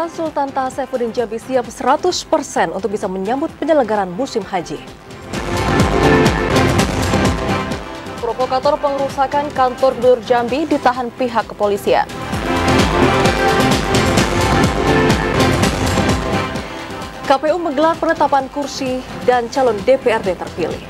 Bandara Sultan Taha Saifuddin Jambi siap 100% untuk bisa menyambut penyelenggaraan musim haji. Provokator pengerusakan kantor Gubernur Jambi ditahan pihak kepolisian. KPU menggelar penetapan kursi dan calon DPRD terpilih.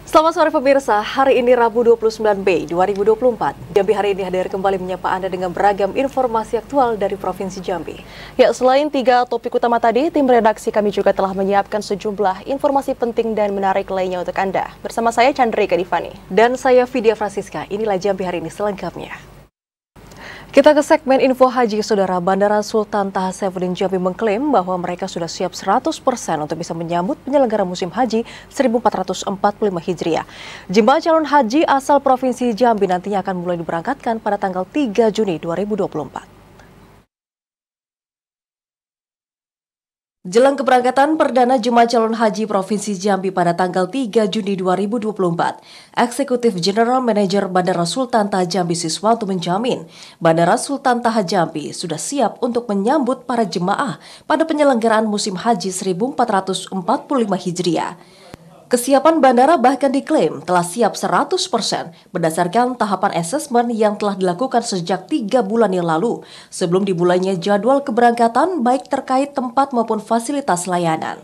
Selamat sore pemirsa, hari ini Rabu 29 Mei 2024. Jambi hari ini hadir kembali menyapa Anda dengan beragam informasi aktual dari Provinsi Jambi. Ya, selain 3 topik utama tadi, tim redaksi kami juga telah menyiapkan sejumlah informasi penting dan menarik lainnya untuk Anda. Bersama saya Chandrika Divani. Dan saya Vidya Francisca, inilah Jambi hari ini selengkapnya. Kita ke segmen info haji, saudara. Bandara Sultan Taha Saifuddin Jambi mengklaim bahwa mereka sudah siap 100% untuk bisa menyambut penyelenggara musim haji 1445 Hijriah. Jemaah calon haji asal Provinsi Jambi nantinya akan mulai diberangkatkan pada tanggal 3 Juni 2024. Jelang keberangkatan perdana jemaah calon haji Provinsi Jambi pada tanggal 3 Juni 2024, Eksekutif General Manager Bandara Sultan Taha Jambi Siswanto menjamin Bandara Sultan Taha Jambi sudah siap untuk menyambut para jemaah pada penyelenggaraan musim haji 1445 Hijriah. Kesiapan bandara bahkan diklaim telah siap 100% berdasarkan tahapan asesmen yang telah dilakukan sejak 3 bulan yang lalu sebelum dimulainya jadwal keberangkatan baik terkait tempat maupun fasilitas layanan.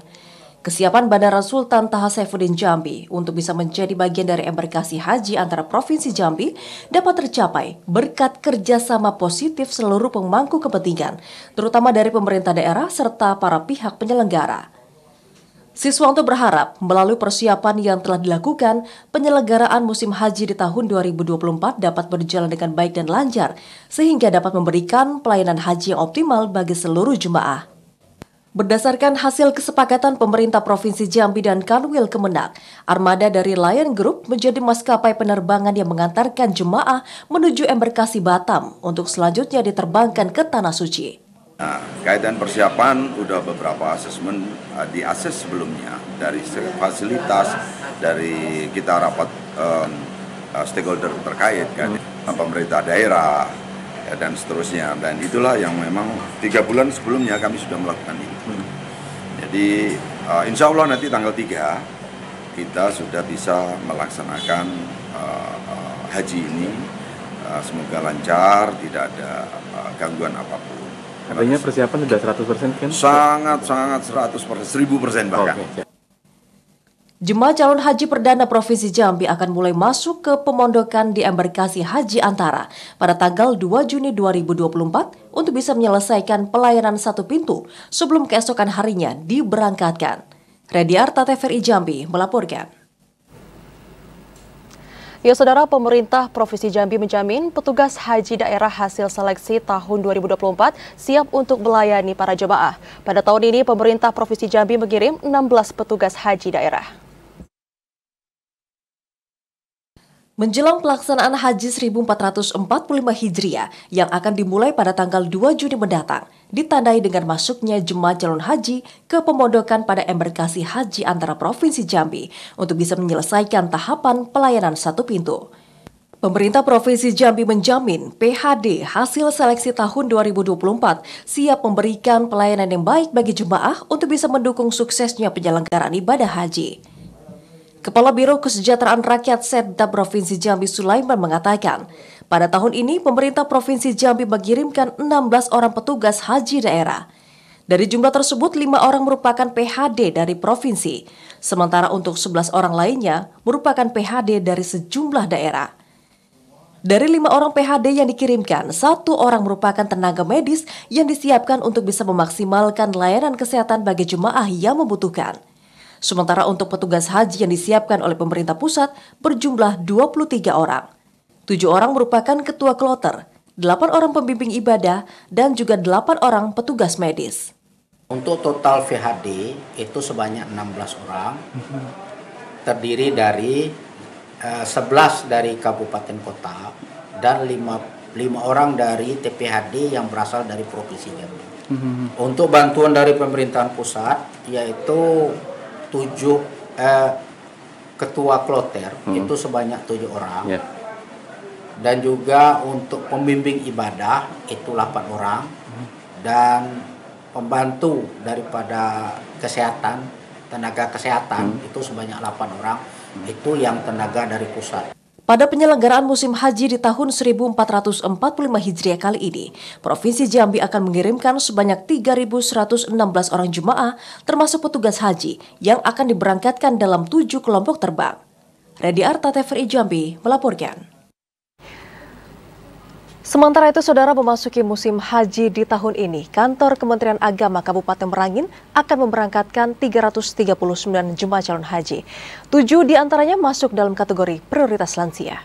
Kesiapan Bandara Sultan Taha Saifuddin Jambi untuk bisa menjadi bagian dari embarkasi haji antara Provinsi Jambi dapat tercapai berkat kerjasama positif seluruh pemangku kepentingan, terutama dari pemerintah daerah serta para pihak penyelenggara. Siswanto berharap melalui persiapan yang telah dilakukan, penyelenggaraan musim haji di tahun 2024 dapat berjalan dengan baik dan lancar, sehingga dapat memberikan pelayanan haji yang optimal bagi seluruh jemaah. Berdasarkan hasil kesepakatan pemerintah Provinsi Jambi dan Kanwil Kemenak, armada dari Lion Group menjadi maskapai penerbangan yang mengantarkan jemaah menuju embarkasi Batam untuk selanjutnya diterbangkan ke Tanah Suci. Nah, kaitan persiapan udah beberapa asesmen diakses sebelumnya dari fasilitas, dari kita rapat stakeholder terkait kan, pemerintah daerah ya, dan seterusnya, dan itulah yang memang 3 bulan sebelumnya kami sudah melakukan itu. Jadi insya Allah nanti tanggal 3 kita sudah bisa melaksanakan haji ini, semoga lancar, tidak ada gangguan apapun. Artinya persiapan sudah 100% kan? Sangat 100%, 1000% bahkan. Okay. Jemaah calon haji perdana Provinsi Jambi akan mulai masuk ke pemondokan di embarkasi Haji Antara pada tanggal 2 Juni 2024 untuk bisa menyelesaikan pelayanan satu pintu sebelum keesokan harinya diberangkatkan. Rediarta TVRI Jambi melaporkan. Ya, saudara, pemerintah Provinsi Jambi menjamin petugas haji daerah hasil seleksi tahun 2024 siap untuk melayani para jemaah. Pada tahun ini, pemerintah Provinsi Jambi mengirim 16 petugas haji daerah. Menjelang pelaksanaan Haji 1445 Hijriah yang akan dimulai pada tanggal 2 Juni mendatang, ditandai dengan masuknya jemaah calon haji ke pemondokan pada embarkasi haji antara Provinsi Jambi untuk bisa menyelesaikan tahapan pelayanan satu pintu. Pemerintah Provinsi Jambi menjamin PHD hasil seleksi tahun 2024 siap memberikan pelayanan yang baik bagi jemaah untuk bisa mendukung suksesnya penyelenggaraan ibadah haji. Kepala Biro Kesejahteraan Rakyat Setda Provinsi Jambi Sulaiman mengatakan, pada tahun ini pemerintah Provinsi Jambi mengirimkan 16 orang petugas haji daerah. Dari jumlah tersebut, 5 orang merupakan PHD dari provinsi, sementara untuk 11 orang lainnya merupakan PHD dari sejumlah daerah. Dari 5 orang PHD yang dikirimkan, 1 orang merupakan tenaga medis yang disiapkan untuk bisa memaksimalkan layanan kesehatan bagi jemaah yang membutuhkan. Sementara untuk petugas haji yang disiapkan oleh pemerintah pusat berjumlah 23 orang. 7 orang merupakan ketua kloter, 8 orang pembimbing ibadah, dan juga 8 orang petugas medis. Untuk total VHD itu sebanyak 16 orang, terdiri dari 11 dari kabupaten kota dan 5 orang dari TPHD yang berasal dari Provinsi Jambi. Untuk bantuan dari pemerintahan pusat yaitu 7 ketua kloter itu sebanyak 7 orang. Ya. Dan juga untuk pembimbing ibadah itu 8 orang. Dan pembantu daripada kesehatan, tenaga kesehatan itu sebanyak 8 orang. Itu yang tenaga dari pusat. Pada penyelenggaraan musim haji di tahun 1445 Hijriah kali ini, Provinsi Jambi akan mengirimkan sebanyak 3.116 orang jemaah, termasuk petugas haji, yang akan diberangkatkan dalam 7 kelompok terbang. Redi Arta, TVRI Jambi, melaporkan. Sementara itu, saudara, memasuki musim haji di tahun ini, Kantor Kementerian Agama Kabupaten Merangin akan memberangkatkan 339 jemaah calon haji. 7 diantaranya masuk dalam kategori prioritas lansia.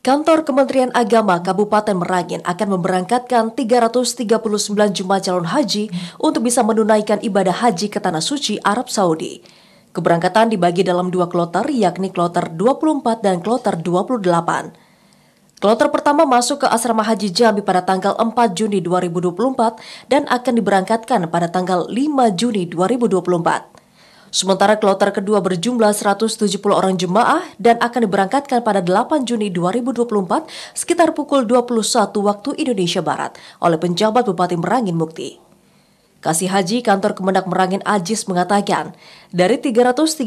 Kantor Kementerian Agama Kabupaten Merangin akan memberangkatkan 339 jemaah calon haji untuk bisa menunaikan ibadah haji ke Tanah Suci Arab Saudi. Keberangkatan dibagi dalam 2 kloter, yakni kloter 24 dan kloter 28. Kloter pertama masuk ke Asrama Haji Jambi pada tanggal 4 Juni 2024 dan akan diberangkatkan pada tanggal 5 Juni 2024. Sementara kloter kedua berjumlah 170 orang jemaah dan akan diberangkatkan pada 8 Juni 2024 sekitar pukul 21 waktu Indonesia Barat oleh penjabat Bupati Merangin Mukti. Kasih Haji Kantor Kemendak Merangin Ajis mengatakan, dari 339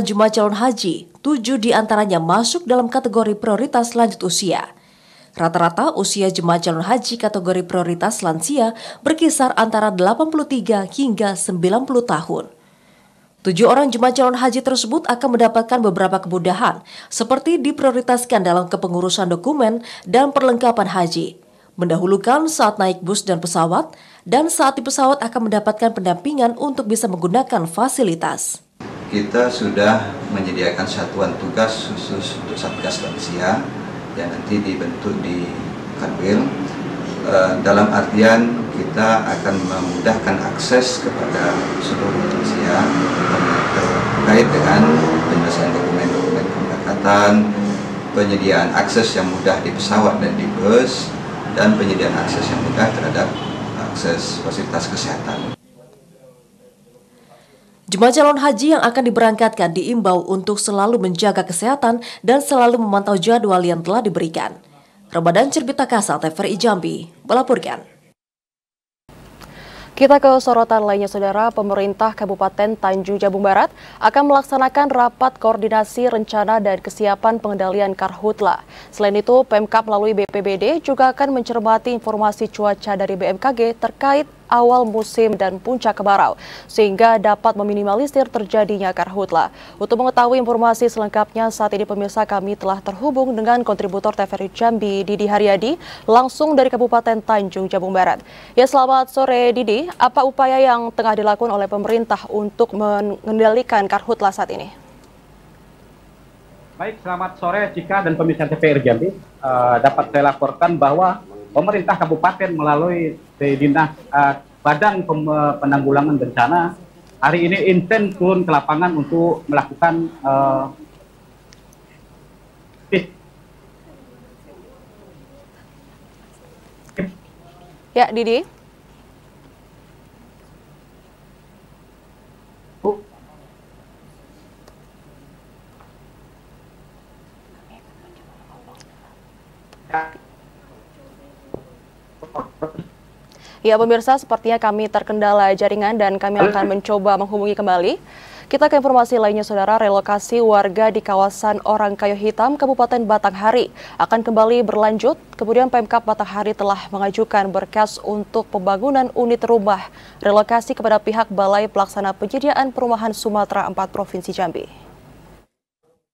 jemaah calon haji, 7 diantaranya masuk dalam kategori prioritas lanjut usia. Rata-rata usia jemaah calon haji kategori prioritas lansia berkisar antara 83 hingga 90 tahun. 7 orang jemaah calon haji tersebut akan mendapatkan beberapa kemudahan, seperti diprioritaskan dalam kepengurusan dokumen dan perlengkapan haji, mendahulukan saat naik bus dan pesawat, dan saat di pesawat akan mendapatkan pendampingan untuk bisa menggunakan fasilitas. Kita sudah menyediakan satuan tugas khusus untuk Satgas Lansia yang nanti dibentuk di Kanwil. Dalam artian kita akan memudahkan akses kepada seluruh lansia terkait dengan penyelesaian dokumen-dokumen keberangkatan, penyediaan akses yang mudah di pesawat dan di bus, dan penyediaan akses yang mudah terhadap akses fasilitas kesehatan. Jemaah calon haji yang akan diberangkatkan diimbau untuk selalu menjaga kesehatan dan selalu memantau jadwal yang telah diberikan. Ramadan Cirbita Kasal, TVRI Jambi, melaporkan. Kita ke sorotan lainnya, saudara. Pemerintah Kabupaten Tanjung Jabung Barat akan melaksanakan rapat koordinasi rencana dan kesiapan pengendalian karhutla. Selain itu, Pemkab melalui BPBD juga akan mencermati informasi cuaca dari BMKG terkait awal musim dan puncak kemarau, sehingga dapat meminimalisir terjadinya karhutla. Untuk mengetahui informasi selengkapnya, saat ini pemirsa kami telah terhubung dengan kontributor TVRI Jambi, Didi Haryadi, langsung dari Kabupaten Tanjung Jabung Barat. Ya, selamat sore Didi, apa upaya yang tengah dilakukan oleh pemerintah untuk mengendalikan karhutla saat ini? Baik, selamat sore Cika dan pemirsa TVRI Jambi. Dapat saya laporkan bahwa pemerintah kabupaten melalui Dinas Badan Penanggulangan Bencana hari ini intens turun ke lapangan untuk melakukan Ya, Didi. Ya, pemirsa, sepertinya kami terkendala jaringan dan kami akan mencoba menghubungi kembali. Kita ke informasi lainnya, saudara. Relokasi warga di kawasan Orangkayo Hitam, Kabupaten Batanghari akan kembali berlanjut. Kemudian Pemkab Batanghari telah mengajukan berkas untuk pembangunan unit rumah relokasi kepada pihak Balai Pelaksana Penyediaan Perumahan Sumatera 4 Provinsi Jambi.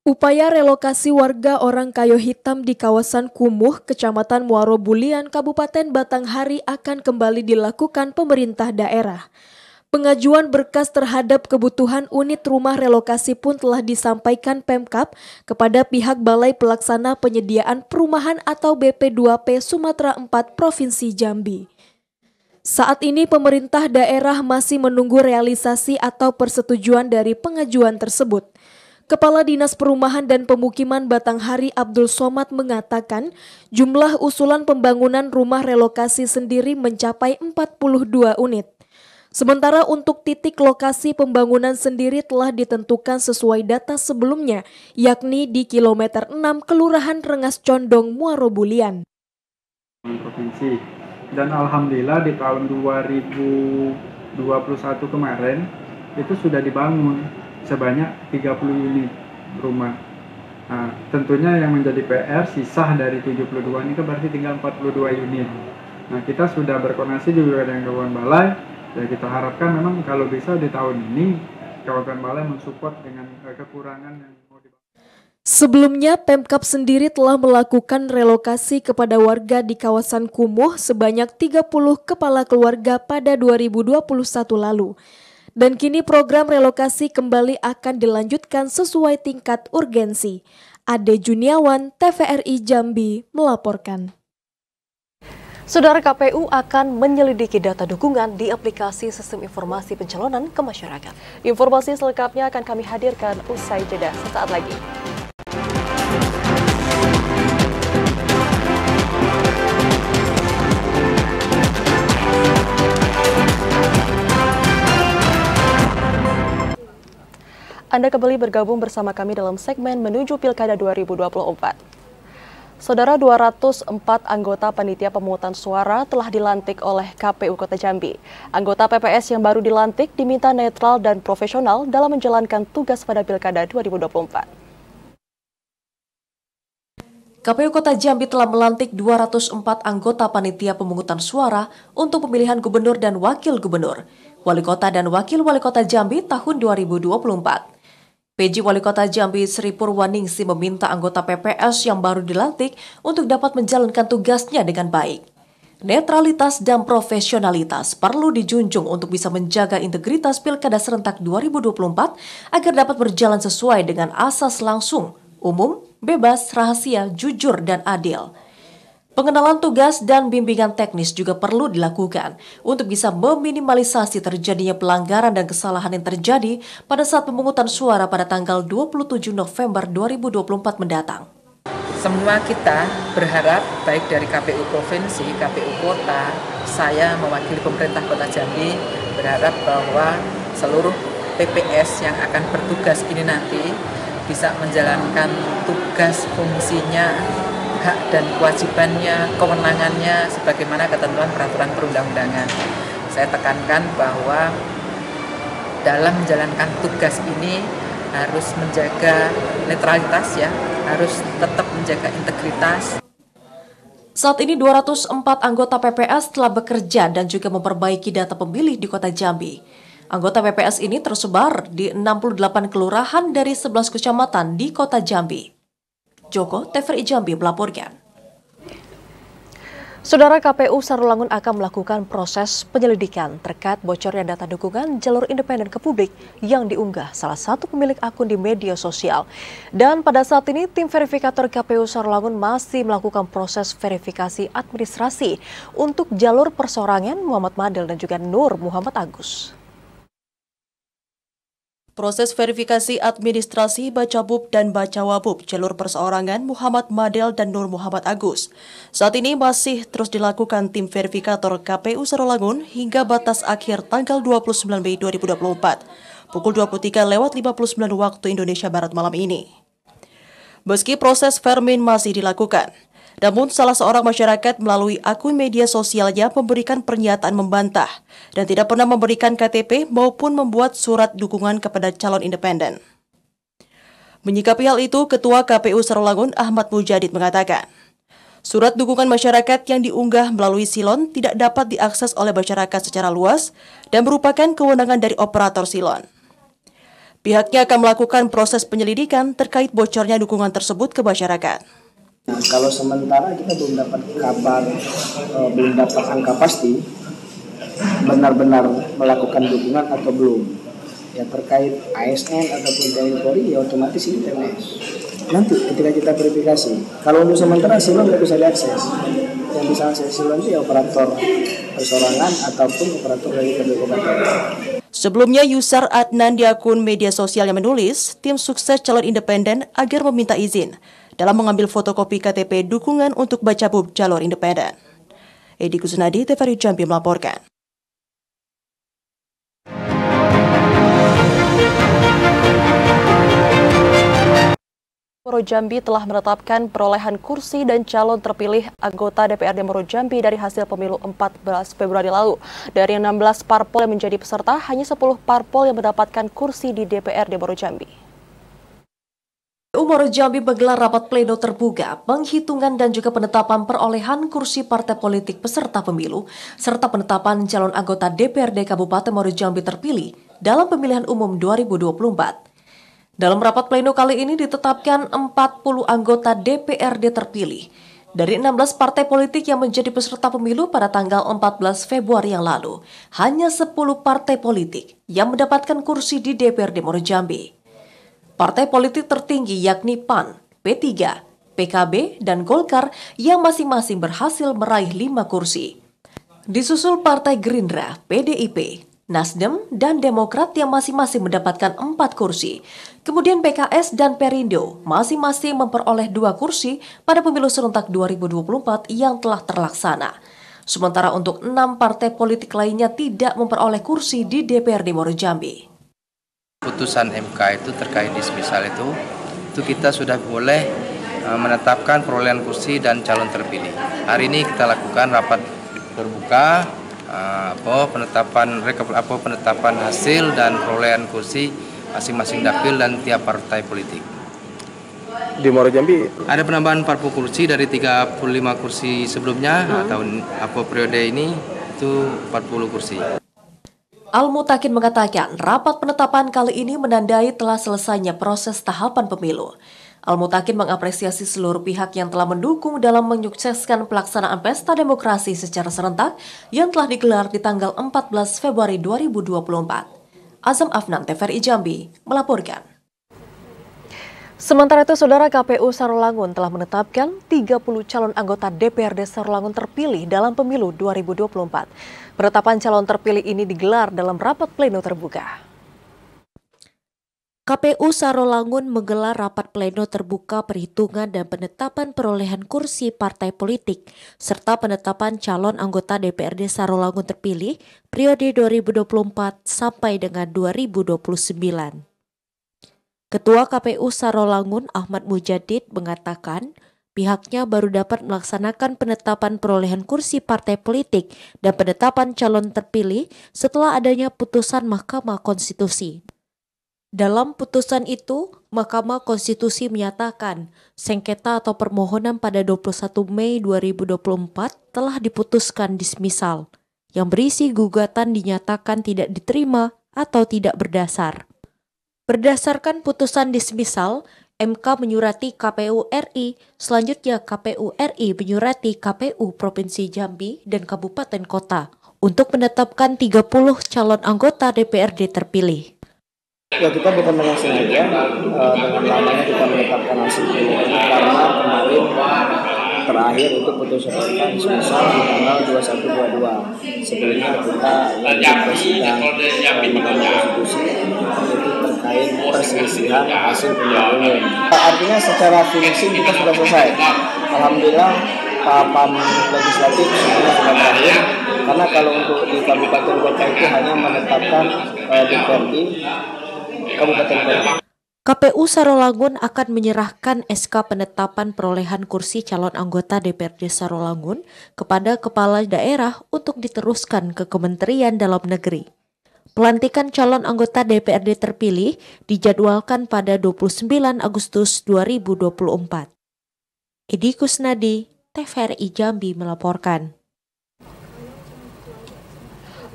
Upaya relokasi warga Orangkayo Hitam di kawasan Kumuh, Kecamatan Muaro Bulian, Kabupaten Batanghari akan kembali dilakukan pemerintah daerah. Pengajuan berkas terhadap kebutuhan unit rumah relokasi pun telah disampaikan Pemkab kepada pihak Balai Pelaksana Penyediaan Perumahan atau BP2P Sumatera 4 Provinsi Jambi. Saat ini pemerintah daerah masih menunggu realisasi atau persetujuan dari pengajuan tersebut. Kepala Dinas Perumahan dan Pemukiman Batanghari Abdul Somad mengatakan jumlah usulan pembangunan rumah relokasi sendiri mencapai 42 unit. Sementara untuk titik lokasi pembangunan sendiri telah ditentukan sesuai data sebelumnya, yakni di kilometer 6 Kelurahan Rengas Condong, Muaro Bulian. Provinsi. Dan alhamdulillah di tahun 2021 kemarin itu sudah dibangun sebanyak 30 unit rumah. Nah, tentunya yang menjadi PR sisa dari 72 ini kan berarti tinggal 42 unit. Nah, kita sudah berkoordinasi juga dengan Kabupaten Balai. Ya, kita harapkan memang kalau bisa di tahun ini Kabupaten Balai mensupport dengan kekurangan yang mau dibangun. Sebelumnya, Pemkab sendiri telah melakukan relokasi kepada warga di kawasan Kumuh sebanyak 30 kepala keluarga pada 2021 lalu. Dan kini program relokasi kembali akan dilanjutkan sesuai tingkat urgensi. Ade Juniawan, TVRI Jambi, melaporkan. Saudara, KPU akan menyelidiki data dukungan di aplikasi Sistem Informasi Pencalonan ke Masyarakat. Informasi selengkapnya akan kami hadirkan usai jeda sesaat lagi. Anda kembali bergabung bersama kami dalam segmen Menuju Pilkada 2024. Saudara, 204 anggota panitia pemungutan suara telah dilantik oleh KPU Kota Jambi. Anggota PPS yang baru dilantik diminta netral dan profesional dalam menjalankan tugas pada Pilkada 2024. KPU Kota Jambi telah melantik 204 anggota panitia pemungutan suara untuk pemilihan gubernur dan wakil gubernur, wali kota dan wakil wali kota Jambi tahun 2024. PJ Wali Kota Jambi Sri Purwaningsi meminta anggota PPS yang baru dilantik untuk dapat menjalankan tugasnya dengan baik. Netralitas dan profesionalitas perlu dijunjung untuk bisa menjaga integritas Pilkada serentak 2024 agar dapat berjalan sesuai dengan asas langsung, umum, bebas, rahasia, jujur, dan adil. Pengenalan tugas dan bimbingan teknis juga perlu dilakukan untuk bisa meminimalisasi terjadinya pelanggaran dan kesalahan yang terjadi pada saat pemungutan suara pada tanggal 27 November 2024 mendatang. Semua kita berharap, baik dari KPU Provinsi, KPU Kota, saya mewakili pemerintah Kota Jambi, berharap bahwa seluruh PPS yang akan bertugas ini nanti bisa menjalankan tugas fungsinya, hak dan kewajibannya, kewenangannya sebagaimana ketentuan peraturan perundang-undangan. Saya tekankan bahwa dalam menjalankan tugas ini harus menjaga netralitas ya, harus tetap menjaga integritas. Saat ini 204 anggota PPS telah bekerja dan juga memperbaiki data pemilih di Kota Jambi. Anggota PPS ini tersebar di 68 kelurahan dari 11 kecamatan di Kota Jambi. Joko, TVRI Jambi melaporkan. Saudara, KPU Sarolangun akan melakukan proses penyelidikan terkait bocornya data dukungan jalur independen ke publik yang diunggah salah satu pemilik akun di media sosial. Dan pada saat ini, tim verifikator KPU Sarolangun masih melakukan proses verifikasi administrasi untuk jalur perseorangan Muhammad Madel dan juga Nur Muhammad Agus. Proses verifikasi administrasi Bacabub dan Bacawabub jalur perseorangan Muhammad Madel dan Nur Muhammad Agus saat ini masih terus dilakukan tim verifikator KPU Sarolangun hingga batas akhir tanggal 29 Mei 2024 pukul 23:59 waktu Indonesia Barat malam ini. Meski proses vermin masih dilakukan, namun salah seorang masyarakat melalui akun media sosialnya memberikan pernyataan membantah dan tidak pernah memberikan KTP maupun membuat surat dukungan kepada calon independen. Menyikapi hal itu, Ketua KPU Sarolangun Ahmad Mujadid mengatakan, surat dukungan masyarakat yang diunggah melalui silon tidak dapat diakses oleh masyarakat secara luas dan merupakan kewenangan dari operator silon. Pihaknya akan melakukan proses penyelidikan terkait bocornya dukungan tersebut ke masyarakat. Nah, kalau sementara kita belum dapat kabar, belum dapat angka pasti benar-benar melakukan dukungan atau belum. Ya terkait ASN ataupun TNI Polri ya otomatis ini TNS. Nanti ketika kita verifikasi, kalau untuk sementara silon nggak bisa diakses. Yang bisa akses silon itu ya operator perseorangan ataupun operator dari kabupaten. Sebelumnya, user Adnan di akun media sosialnya menulis, tim sukses calon independen agar meminta izin dalam mengambil fotokopi KTP dukungan untuk Bacabub jalur independen. Edi Kusnadi, TVRI Jambi melaporkan. Moro Jambi telah menetapkan perolehan kursi dan calon terpilih anggota DPRD Moro Jambi dari hasil pemilu 14 Februari lalu. Dari 16 parpol yang menjadi peserta, hanya 10 parpol yang mendapatkan kursi di DPRD Moro Jambi. KPU Moro Jambi menggelar rapat pleno terbuka, penghitungan dan juga penetapan perolehan kursi partai politik peserta pemilu, serta penetapan calon anggota DPRD Kabupaten Moro Jambi terpilih dalam pemilihan umum 2024. Dalam rapat pleno kali ini ditetapkan 40 anggota DPRD terpilih dari 16 partai politik yang menjadi peserta pemilu pada tanggal 14 Februari yang lalu. Hanya 10 partai politik yang mendapatkan kursi di DPRD Moro Jambi. Partai politik tertinggi yakni PAN, P3, PKB, dan Golkar yang masing-masing berhasil meraih 5 kursi. Disusul Partai Gerindra, PDIP, Nasdem, dan Demokrat yang masing-masing mendapatkan 4 kursi. Kemudian PKS dan Perindo masing-masing memperoleh 2 kursi pada pemilu serentak 2024 yang telah terlaksana. Sementara untuk 6 partai politik lainnya tidak memperoleh kursi di DPRD Moro Jambi. Putusan MK itu terkait dismisal itu kita sudah boleh menetapkan perolehan kursi dan calon terpilih. Hari ini kita lakukan rapat terbuka penetapan hasil dan perolehan kursi masing-masing dapil dan tiap partai politik. Di Moro Jambi ada penambahan 40 kursi dari 35 kursi sebelumnya. Tahun periode ini itu 40 kursi. Al-Mutakin mengatakan rapat penetapan kali ini menandai telah selesainya proses tahapan pemilu. Al-Mutakin mengapresiasi seluruh pihak yang telah mendukung dalam menyukseskan pelaksanaan pesta demokrasi secara serentak yang telah digelar di tanggal 14 Februari 2024. Azam Afnan, TVRI Jambi, melaporkan. Sementara itu, Saudara, KPU Sarolangun telah menetapkan 30 calon anggota DPRD Sarolangun terpilih dalam pemilu 2024. Penetapan calon terpilih ini digelar dalam rapat pleno terbuka. KPU Sarolangun menggelar rapat pleno terbuka perhitungan dan penetapan perolehan kursi partai politik, serta penetapan calon anggota DPRD Sarolangun terpilih periode 2024 sampai dengan 2029. Ketua KPU Sarolangun Ahmad Mujadid mengatakan pihaknya baru dapat melaksanakan penetapan perolehan kursi partai politik dan penetapan calon terpilih setelah adanya putusan Mahkamah Konstitusi. Dalam putusan itu, Mahkamah Konstitusi menyatakan sengketa atau permohonan pada 21 Mei 2024 telah diputuskan dismisal, yang berisi gugatan dinyatakan tidak diterima atau tidak berdasar. Berdasarkan putusan dismisal, MK menyurati KPU RI, selanjutnya KPU RI menyurati KPU Provinsi Jambi dan Kabupaten Kota untuk menetapkan 30 calon anggota DPRD terpilih. Ya, kita bukan dengan sengaja dengan lamanya kita menetapkan hasil pemilu ini karena kemarin terakhir itu putusan MK dismisal di tanggal 21/22. Sebelumnya kita lanjut ke sidang Mahkamah Konstitusi itu terkait perselisihan hasil pemilihan umum. Artinya secara finishing kita sudah selesai. Alhamdulillah tahapan legislatif semuanya sudah berakhir. Karena kalau untuk di Kabupaten Kota itu hanya menetapkan DPRD Kabupaten Kota. KPU Sarolangun akan menyerahkan SK penetapan perolehan kursi calon anggota DPRD Sarolangun kepada kepala daerah untuk diteruskan ke Kementerian Dalam Negeri. Pelantikan calon anggota DPRD terpilih dijadwalkan pada 29 Agustus 2024. Edi Kusnadi, TVRI Jambi melaporkan.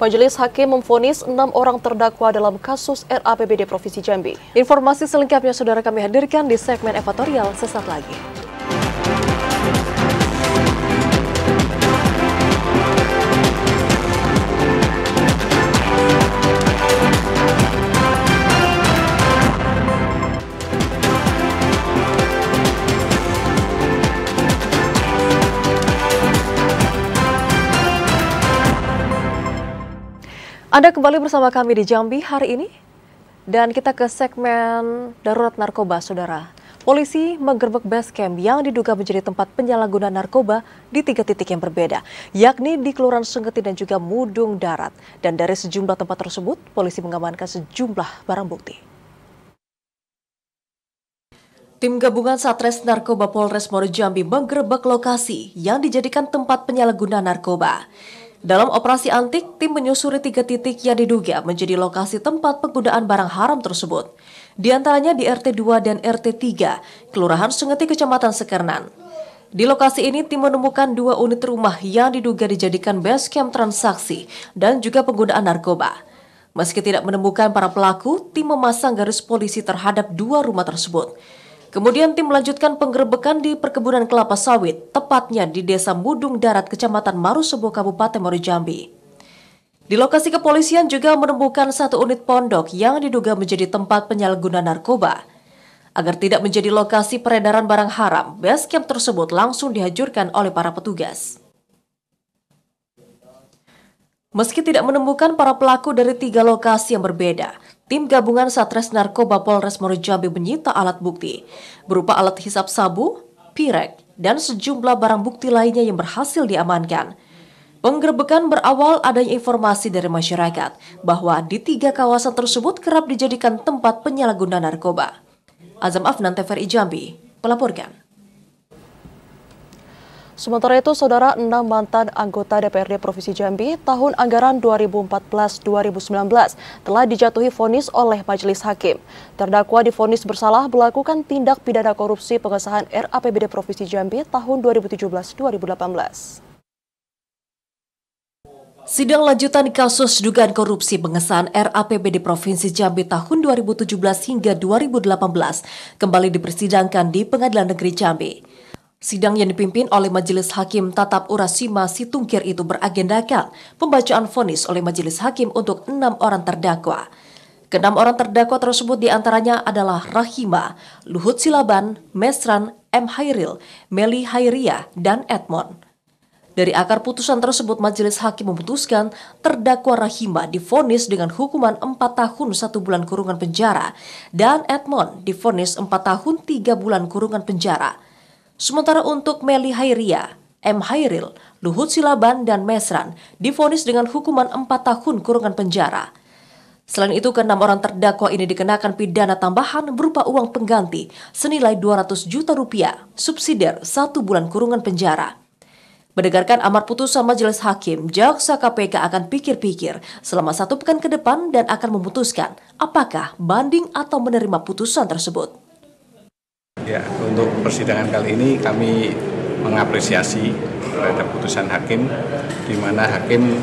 Majelis Hakim memvonis 6 orang terdakwa dalam kasus RAPBD Provinsi Jambi. Informasi selengkapnya Saudara kami hadirkan di segmen editorial sesaat lagi. Anda kembali bersama kami di Jambi hari ini, dan kita ke segmen darurat narkoba, Saudara. Polisi menggerebek base camp yang diduga menjadi tempat penyalahgunaan narkoba di 3 titik yang berbeda, yakni di Kelurahan Sunggeti dan juga Mudung Darat. Dan dari sejumlah tempat tersebut, polisi mengamankan sejumlah barang bukti. Tim gabungan Satres Narkoba Polres Muaro Jambi menggerebek lokasi yang dijadikan tempat penyalahguna narkoba. Dalam operasi antik, tim menyusuri 3 titik yang diduga menjadi lokasi tempat penggunaan barang haram tersebut. Di antaranya di RT 2 dan RT 3, Kelurahan Sungeti, Kecamatan Sekernan. Di lokasi ini, tim menemukan 2 unit rumah yang diduga dijadikan base camp transaksi dan juga penggunaan narkoba. Meski tidak menemukan para pelaku, tim memasang garis polisi terhadap 2 rumah tersebut. Kemudian tim melanjutkan penggerebekan di perkebunan kelapa sawit, tepatnya di Desa Mudung Darat, Kecamatan Marosebo, Kabupaten Muaro Jambi. Di lokasi kepolisian juga menemukan 1 unit pondok yang diduga menjadi tempat penyalahguna narkoba. Agar tidak menjadi lokasi peredaran barang haram, base camp tersebut langsung dihancurkan oleh para petugas. Meski tidak menemukan para pelaku dari 3 lokasi yang berbeda, tim gabungan Satres Narkoba Polres Muaro Jambi menyita alat bukti, berupa alat hisap sabu, pirek, dan sejumlah barang bukti lainnya yang berhasil diamankan. Penggerebekan berawal adanya informasi dari masyarakat bahwa di 3 kawasan tersebut kerap dijadikan tempat penyalahguna narkoba. Azam Afnan, TVRI Jambi, melaporkan. Sementara itu, Saudara, 6 mantan anggota DPRD Provinsi Jambi tahun anggaran 2014-2019 telah dijatuhi vonis oleh Majelis Hakim. Terdakwa divonis bersalah melakukan tindak pidana korupsi pengesahan RAPBD Provinsi Jambi tahun 2017-2018. Sidang lanjutan kasus dugaan korupsi pengesahan RAPBD Provinsi Jambi tahun 2017 hingga 2018 kembali dipersidangkan di Pengadilan Negeri Jambi. Sidang yang dipimpin oleh Majelis Hakim Tatap Urasima Situngkir itu beragendakan pembacaan vonis oleh Majelis Hakim untuk 6 orang terdakwa. Ke-6 orang terdakwa tersebut diantaranya adalah Rahima, Luhut Silaban, Mesran, M. Hairil, Meli Hairia, dan Edmond. Dari akar putusan tersebut, Majelis Hakim memutuskan terdakwa Rahima divonis dengan hukuman 4 tahun 1 bulan kurungan penjara dan Edmond divonis 4 tahun 3 bulan kurungan penjara. Sementara untuk Meli Hairia, M. Hairil, Luhut Silaban, dan Mesran divonis dengan hukuman 4 tahun kurungan penjara. Selain itu, ke-6 orang terdakwa ini dikenakan pidana tambahan berupa uang pengganti senilai 200 juta rupiah, subsidiar 1 bulan kurungan penjara. Berdasarkan amar putusan Majelis Hakim, Jaksa KPK akan pikir-pikir selama 1 pekan ke depan dan akan memutuskan apakah banding atau menerima putusan tersebut. Ya, untuk persidangan kali ini kami mengapresiasi terhadap putusan hakim, di mana hakim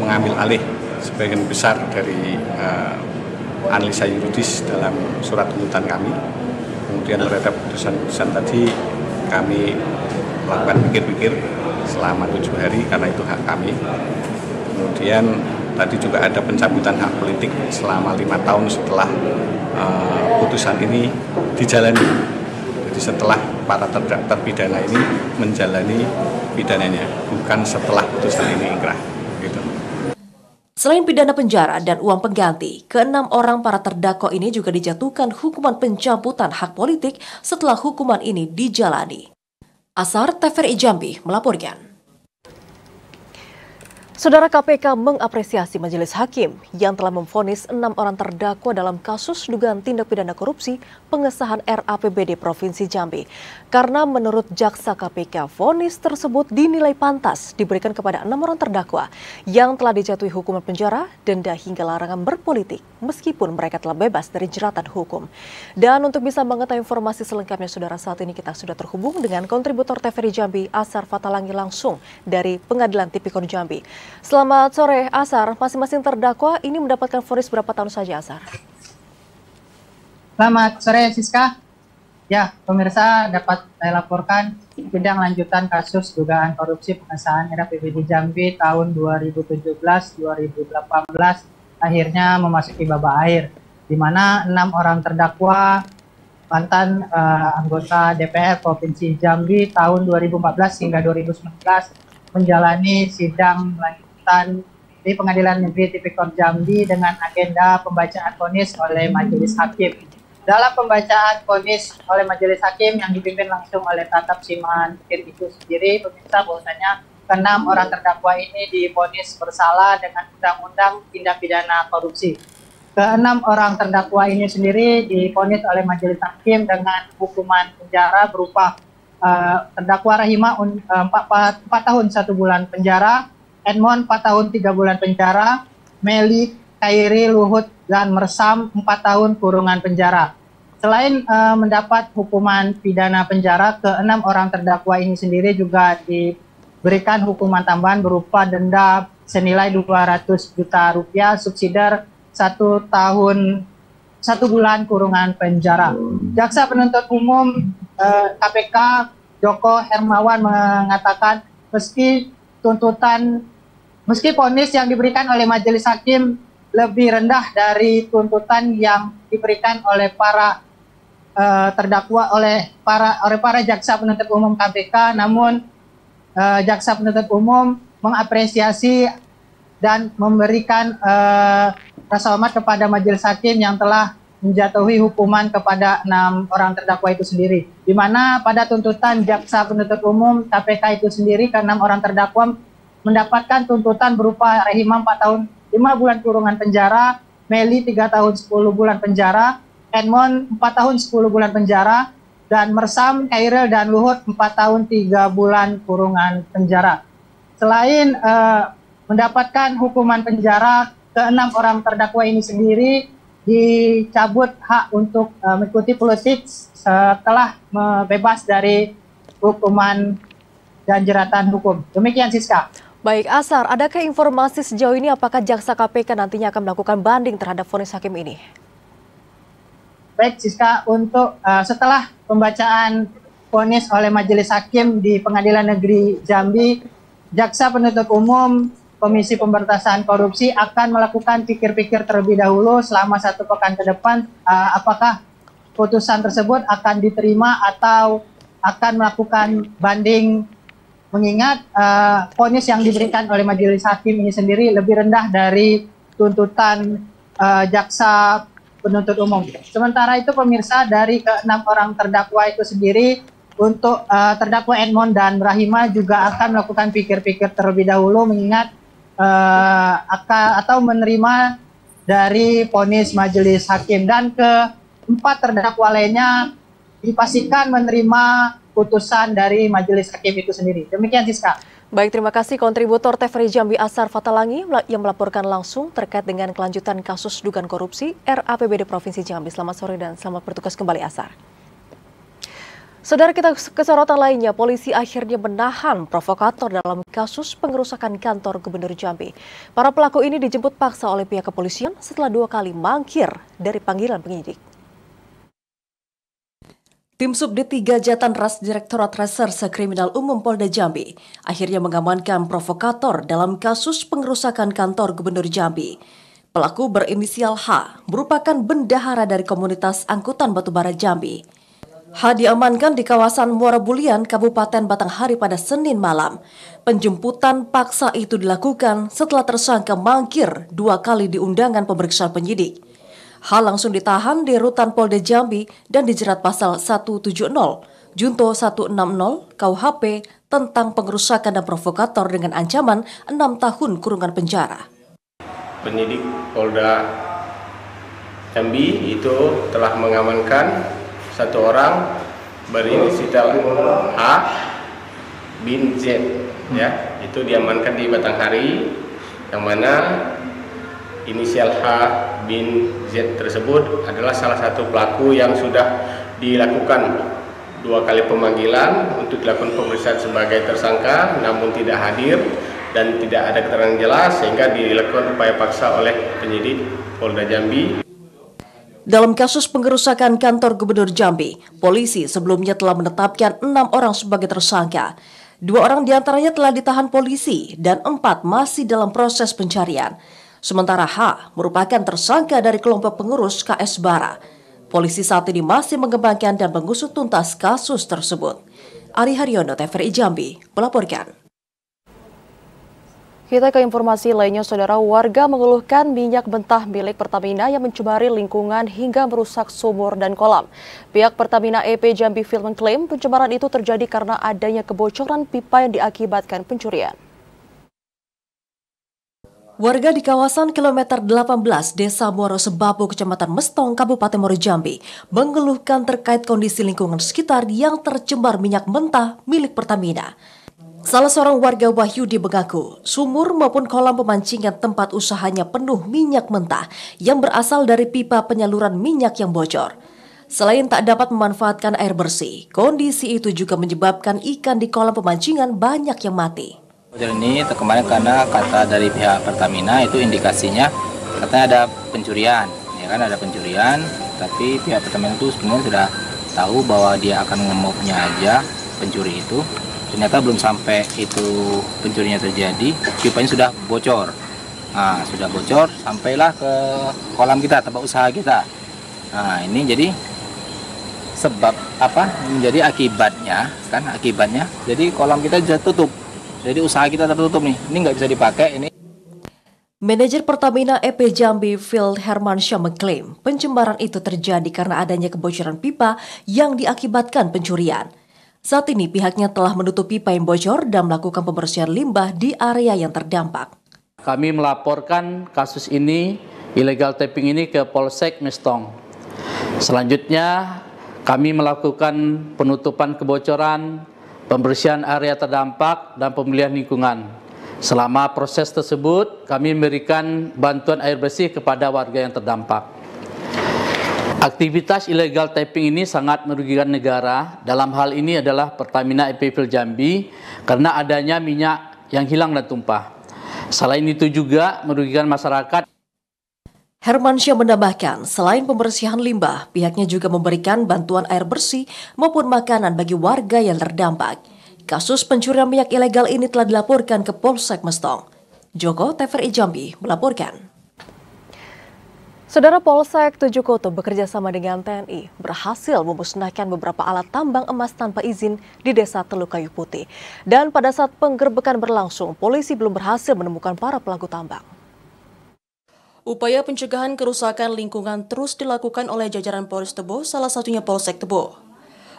mengambil alih sebagian besar dari analisa yuridis dalam surat tuntutan kami. Kemudian terhadap putusan tadi kami melakukan pikir-pikir selama 7 hari karena itu hak kami. Kemudian tadi juga ada pencabutan hak politik selama 5 tahun setelah putusan ini dijalani. Jadi setelah para terpidana ini menjalani pidananya, bukan setelah putusan ini ingkrah. Gitu. Selain pidana penjara dan uang pengganti, ke-6 orang para terdakwa ini juga dijatuhkan hukuman pencabutan hak politik setelah hukuman ini dijalani. Asar, TVRI Jambi, melaporkan. Saudara, KPK mengapresiasi Majelis Hakim yang telah memvonis 6 orang terdakwa dalam kasus dugaan tindak pidana korupsi pengesahan RAPBD Provinsi Jambi. Karena menurut Jaksa KPK, vonis tersebut dinilai pantas diberikan kepada 6 orang terdakwa yang telah dijatuhi hukuman penjara, denda hingga larangan berpolitik meskipun mereka telah bebas dari jeratan hukum. Dan untuk bisa mengetahui informasi selengkapnya, Saudara, saat ini kita sudah terhubung dengan kontributor TVRI Jambi, Asar Fatalangi, langsung dari Pengadilan Tipikor Jambi. Selamat sore, Asar. Masing-masing terdakwa ini mendapatkan vonis berapa tahun saja, Asar? Selamat sore, Siska. Ya, pemirsa, dapat saya laporkan sidang lanjutan kasus dugaan korupsi pengesahan RAPBD Jambi tahun 2017-2018 akhirnya memasuki babak akhir, di mana 6 orang terdakwa mantan anggota DPR Provinsi Jambi tahun 2014 hingga 2019 menjalani sidang lanjutan di Pengadilan Negeri Tipikor Jambi dengan agenda pembacaan vonis oleh Majelis Hakim. Dalam pembacaan vonis oleh Majelis Hakim yang dipimpin langsung oleh Tatap Simanjuntakir itu sendiri, pemirsa, bahwasanya ke-6 orang terdakwa ini divonis bersalah dengan Undang-Undang Tindak Pidana Korupsi. Keenam orang terdakwa ini sendiri divonis oleh majelis hakim dengan hukuman penjara berupa terdakwa Rahima 4 tahun 1 bulan penjara, Edmond 4 tahun 3 bulan penjara, Meli, Khairi, Luhut, dan Mersam 4 tahun kurungan penjara. Selain mendapat hukuman pidana penjara, keenam orang terdakwa ini sendiri juga diberikan hukuman tambahan berupa denda senilai 200 juta rupiah, subsidiar 1 tahun 1 bulan kurungan penjara. Jaksa penuntut umum KPK Joko Hermawan mengatakan meski vonis yang diberikan oleh majelis hakim lebih rendah dari tuntutan yang diberikan oleh para terdakwa oleh para jaksa penuntut umum KPK, namun jaksa penuntut umum mengapresiasi dan memberikan rasa hormat kepada majelis hakim yang telah menjatuhi hukuman kepada 6 orang terdakwa itu sendiri. Di mana pada tuntutan jaksa penuntut umum KPK itu sendiri ke 6 orang terdakwa mendapatkan tuntutan berupa Rahima 4 tahun 5 bulan kurungan penjara, Meli 3 tahun 10 bulan penjara, Edmond 4 tahun 10 bulan penjara, dan Mersam, Khairil, dan Luhut 4 tahun 3 bulan kurungan penjara. Selain mendapatkan hukuman penjara, ke-6 orang terdakwa ini sendiri dicabut hak untuk mengikuti politik setelah bebas dari hukuman dan jeratan hukum. Demikian Siska. Baik, Asar, adakah informasi sejauh ini apakah jaksa KPK nantinya akan melakukan banding terhadap vonis hakim ini? Baik Siska, untuk setelah pembacaan vonis oleh majelis hakim di Pengadilan Negeri Jambi, jaksa penuntut umum Komisi Pemberantasan Korupsi akan melakukan pikir-pikir terlebih dahulu selama 1 pekan ke depan apakah putusan tersebut akan diterima atau akan melakukan banding, mengingat vonis yang diberikan oleh majelis hakim ini sendiri lebih rendah dari tuntutan jaksa penuntut umum. Sementara itu pemirsa, dari ke-6 orang terdakwa itu sendiri, untuk terdakwa Edmond dan Rahima juga akan melakukan pikir-pikir terlebih dahulu mengingat atau menerima dari vonis majelis hakim, dan ke-4 terdakwa lainnya dipastikan menerima putusan dari majelis hakim itu sendiri. Demikian Siska. Baik, terima kasih kontributor TVRI Jambi Asar Fatalangi yang melaporkan langsung terkait dengan kelanjutan kasus dugaan korupsi RAPBD Provinsi Jambi. Selamat sore dan selamat bertugas kembali Asar. Saudara, kita ke sorotan lainnya, polisi akhirnya menahan provokator dalam kasus pengerusakan kantor Gubernur Jambi. Para pelaku ini dijemput paksa oleh pihak kepolisian setelah 2 kali mangkir dari panggilan penyidik. Tim Subdit 3 Jatanras Direktorat Reserse Kriminal Umum Polda Jambi akhirnya mengamankan provokator dalam kasus pengerusakan kantor Gubernur Jambi. Pelaku berinisial H merupakan bendahara dari komunitas angkutan batubara Jambi. H diamankan di kawasan Muara Bulian, Kabupaten Batanghari pada Senin malam. Penjemputan paksa itu dilakukan setelah tersangka mangkir 2 kali di undangan pemeriksaan penyidik. H langsung ditahan di Rutan Polda Jambi dan dijerat pasal 170, Junto 160 KUHP tentang pengerusakan dan provokator dengan ancaman 6 tahun kurungan penjara. Penyidik Polda Jambi itu telah mengamankan 1 orang berinisial H bin Z, ya, itu diamankan di Batanghari, yang mana inisial H bin Z tersebut adalah salah satu pelaku yang sudah dilakukan 2 kali pemanggilan untuk dilakukan pemeriksaan sebagai tersangka, namun tidak hadir dan tidak ada keterangan jelas sehingga dilakukan upaya paksa oleh penyidik Polda Jambi. Dalam kasus pengerusakan kantor Gubernur Jambi, polisi sebelumnya telah menetapkan 6 orang sebagai tersangka. 2 orang diantaranya telah ditahan polisi dan 4 masih dalam proses pencarian. Sementara H merupakan tersangka dari kelompok pengurus KS Bara. Polisi saat ini masih mengembangkan dan mengusut tuntas kasus tersebut. Ari Haryono, TVRI Jambi, melaporkan. Kita ke informasi lainnya, saudara. Warga mengeluhkan minyak mentah milik Pertamina yang mencemari lingkungan hingga merusak sumur dan kolam. Pihak Pertamina EP Jambi Field mengklaim pencemaran itu terjadi karena adanya kebocoran pipa yang diakibatkan pencurian. Warga di kawasan kilometer 18 Desa Muaro Sebabu, Kecamatan Mestong, Kabupaten Muaro Jambi mengeluhkan terkait kondisi lingkungan sekitar yang tercemar minyak mentah milik Pertamina. Salah seorang warga Wahyudi mengaku sumur maupun kolam pemancingan tempat usahanya penuh minyak mentah yang berasal dari pipa penyaluran minyak yang bocor. Selain tak dapat memanfaatkan air bersih, kondisi itu juga menyebabkan ikan di kolam pemancingan banyak yang mati. Bocor ini kemarin karena kata dari pihak Pertamina itu indikasinya katanya ada pencurian, ya kan ada pencurian, tapi pihak Pertamina itu sebenarnya sudah tahu bahwa dia akan ngemopnya aja pencuri itu. Ternyata belum sampai itu pencurinya terjadi, pipanya sudah bocor. Nah, sudah bocor sampailah ke kolam kita, tempat usaha kita. Nah, ini jadi sebab apa? Menjadi akibatnya, jadi kolam kita sudah tutup. Jadi usaha kita tertutup nih, ini nggak bisa dipakai ini. Manajer Pertamina EP Jambi Field Hermansyah mengklaim pencemaran itu terjadi karena adanya kebocoran pipa yang diakibatkan pencurian. Saat ini pihaknya telah menutup pipa yang bocor dan melakukan pembersihan limbah di area yang terdampak. Kami melaporkan kasus ini, illegal tapping ini ke Polsek Mestong. Selanjutnya kami melakukan penutupan kebocoran, pembersihan area terdampak, dan pemulihan lingkungan. Selama proses tersebut, kami memberikan bantuan air bersih kepada warga yang terdampak. Aktivitas illegal tapping ini sangat merugikan negara. Dalam hal ini adalah Pertamina EP Field Jambi karena adanya minyak yang hilang dan tumpah. Selain itu juga merugikan masyarakat. Hermansyah menambahkan, selain pembersihan limbah, pihaknya juga memberikan bantuan air bersih maupun makanan bagi warga yang terdampak. Kasus pencurian minyak ilegal ini telah dilaporkan ke Polsek Mestong. Joko, TVRI Jambi, melaporkan. Saudara, Polsek Tujuh Koto bekerjasama dengan TNI berhasil memusnahkan beberapa alat tambang emas tanpa izin di Desa Teluk Kayu Putih. Dan pada saat penggerbekan berlangsung, polisi belum berhasil menemukan para pelaku tambang. Upaya pencegahan kerusakan lingkungan terus dilakukan oleh jajaran Polres Tebo, salah satunya Polsek Tebo.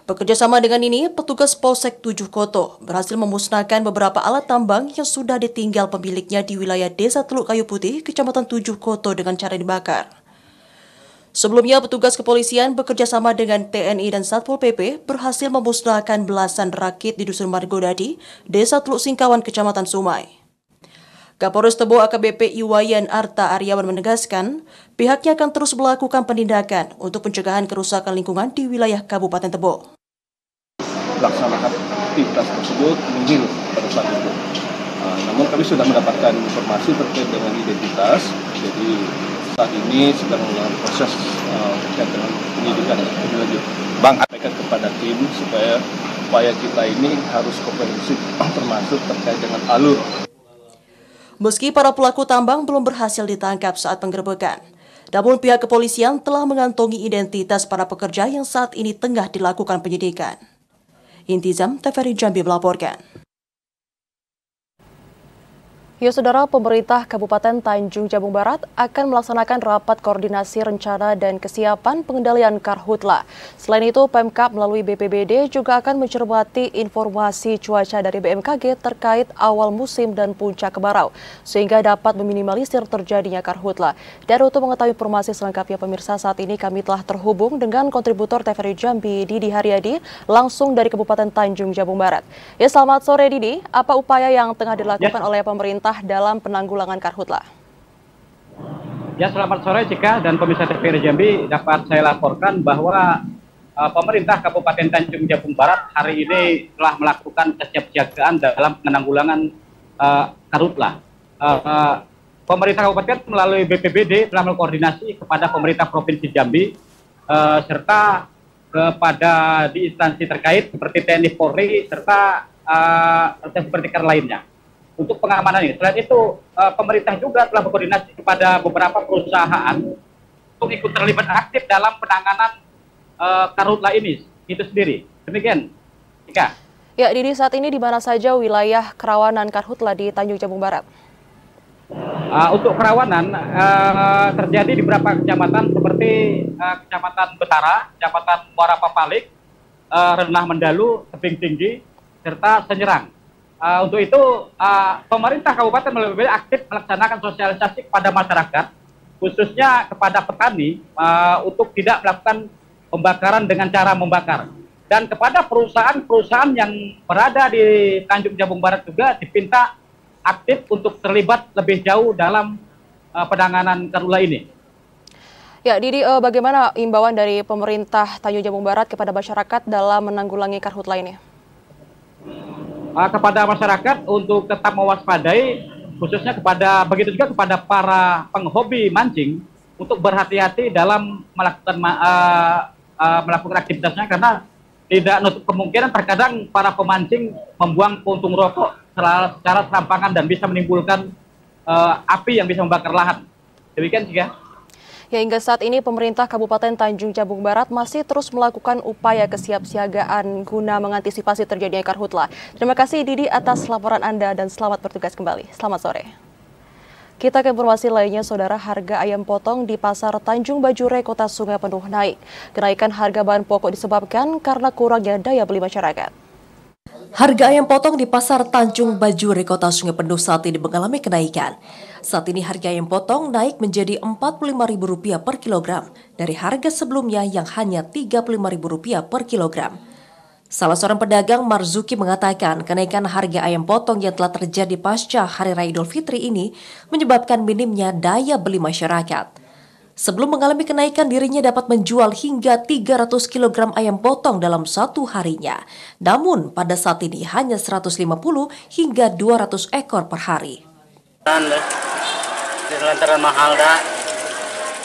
Bekerjasama dengan ini, petugas Polsek Tujuh Koto berhasil memusnahkan beberapa alat tambang yang sudah ditinggal pemiliknya di wilayah Desa Teluk Kayu Putih, Kecamatan Tujuh Koto dengan cara dibakar. Sebelumnya, petugas kepolisian bekerjasama dengan TNI dan Satpol PP berhasil memusnahkan belasan rakit di Dusun Margodadi, Desa Teluk Singkawan, Kecamatan Sumai. Kapolres Tebo AKBP Iwayan Arta Aryawan menegaskan, pihaknya akan terus melakukan penindakan untuk pencegahan kerusakan lingkungan di wilayah Kabupaten Tebo. Melaksanakan aktivitas tersebut nihil pada saat itu. Namun kami sudah mendapatkan informasi terkait dengan identitas, jadi saat ini sedang melakukan proses terkait dengan penyidikan lebih lanjut. Bang, sampaikan kepada tim supaya upaya kita ini harus komprehensif, termasuk terkait dengan alur. Meski para pelaku tambang belum berhasil ditangkap saat penggerbekan, namun pihak kepolisian telah mengantongi identitas para pekerja yang saat ini tengah dilakukan penyidikan. Intizam, TVRI Jambi melaporkan. Ya saudara, pemerintah Kabupaten Tanjung Jabung Barat akan melaksanakan rapat koordinasi rencana dan kesiapan pengendalian karhutla. Selain itu, Pemkab melalui BPBD juga akan mencermati informasi cuaca dari BMKG terkait awal musim dan puncak kemarau, sehingga dapat meminimalisir terjadinya karhutla. Dan untuk mengetahui informasi selengkapnya pemirsa, saat ini kami telah terhubung dengan kontributor TVRI Jambi, Didi Haryadi, langsung dari Kabupaten Tanjung Jabung Barat. Ya, selamat sore Didi, apa upaya yang tengah dilakukan oleh pemerintah dalam penanggulangan karhutla? Ya, selamat sore Cika dan pemirsa TVRI Jambi. Dapat saya laporkan bahwa pemerintah Kabupaten Tanjung Jabung Barat hari ini telah melakukan kesiapsiagaan dalam penanggulangan karhutla. Pemerintah Kabupaten melalui BPBD telah mengkoordinasi kepada pemerintah Provinsi Jambi serta kepada di instansi terkait seperti TNI Polri serta seperti lainnya untuk pengamanan ini. Selain itu, pemerintah juga telah berkoordinasi kepada beberapa perusahaan untuk ikut terlibat aktif dalam penanganan karhutla ini itu sendiri. Demikian, Ika. Ya, Didi, saat ini di mana saja wilayah kerawanan karhutla di Tanjung Jabung Barat? Untuk kerawanan terjadi di beberapa kecamatan seperti Kecamatan Betara, Kecamatan Muara Papalik, Renah Mendalu, Tebing Tinggi, serta Senyerang. Untuk itu, pemerintah kabupaten lebih aktif melaksanakan sosialisasi kepada masyarakat, khususnya kepada petani, untuk tidak melakukan pembakaran dengan cara membakar. Dan kepada perusahaan-perusahaan yang berada di Tanjung Jabung Barat juga dipinta aktif untuk terlibat lebih jauh dalam penanganan karhutla ini. Ya, Didi, bagaimana imbauan dari pemerintah Tanjung Jabung Barat kepada masyarakat dalam menanggulangi karhutla ini? Kepada masyarakat untuk tetap mewaspadai, khususnya begitu juga kepada para penghobi mancing untuk berhati-hati dalam melakukan aktivitasnya, karena tidak nutup kemungkinan terkadang para pemancing membuang puntung rokok secara serampangan dan bisa menimbulkan api yang bisa membakar lahan. Demikian juga. Ya, hingga saat ini pemerintah Kabupaten Tanjung Jabung Barat masih terus melakukan upaya kesiapsiagaan guna mengantisipasi terjadinya karhutla. Terima kasih Didi atas laporan Anda dan selamat bertugas kembali. Selamat sore. Kita ke informasi lainnya, Saudara. Harga ayam potong di Pasar Tanjung Bajure, Kota Sungai Penuh naik. Kenaikan harga bahan pokok disebabkan karena kurangnya daya beli masyarakat. Harga ayam potong di Pasar Tanjung Bajure, Kota Sungai Penuh saat ini mengalami kenaikan. Saat ini harga ayam potong naik menjadi Rp45.000 per kilogram dari harga sebelumnya yang hanya Rp35.000 per kilogram. Salah seorang pedagang, Marzuki, mengatakan kenaikan harga ayam potong yang telah terjadi pasca Hari Raya Idul Fitri ini menyebabkan minimnya daya beli masyarakat. Sebelum mengalami kenaikan, dirinya dapat menjual hingga 300 kg ayam potong dalam satu harinya. Namun pada saat ini hanya 150 hingga 200 ekor per hari. Lantaran mahal dah.